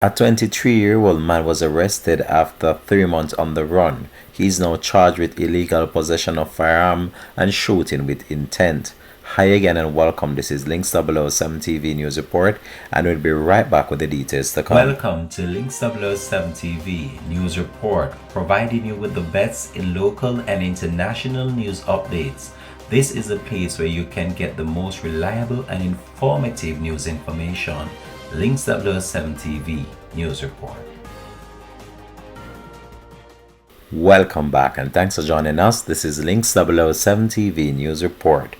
A 23-year-old man was arrested after 3 months on the run. He is now charged with illegal possession of firearm and shooting with intent. Hi again and welcome. This is Links 007 TV News Report, and we'll be right back with the details to come. Welcome to Links 007 TV News Report, providing you with the best in local and international news updates. This is a place where you can get the most reliable and informative news information. Links 007 TV News Report. Welcome back and thanks for joining us. This is Links 007 TV News Report.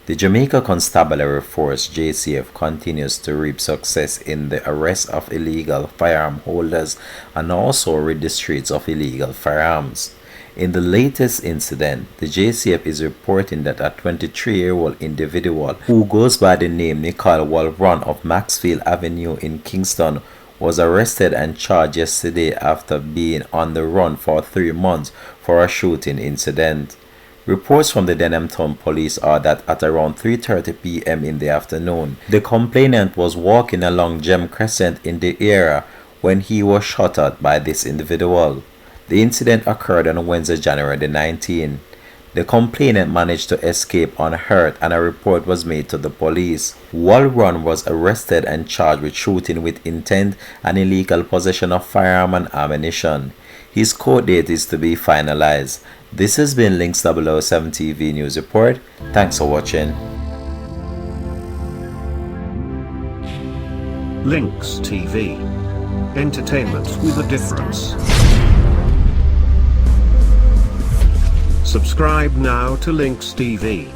The Jamaica Constabulary Force JCF continues to reap success in the arrest of illegal firearm holders and also rid the streets of illegal firearms. In the latest incident, the JCF is reporting that a 23-year-old individual who goes by the name Nicole Walron of Maxfield Avenue in Kingston was arrested and charged yesterday after being on the run for 3 months for a shooting incident. Reports from the Denhamton police are that at around 3:30 p.m. in the afternoon, the complainant was walking along Gem Crescent in the area when he was shot at by this individual. The incident occurred on Wednesday, January the 19th. The complainant managed to escape unhurt and a report was made to the police. Walron was arrested and charged with shooting with intent and illegal possession of firearm and ammunition. His court date is to be finalized. This has been Links 007 TV News Report. Thanks for watching. Links TV. Entertainment with a difference. Subscribe now to Links TV.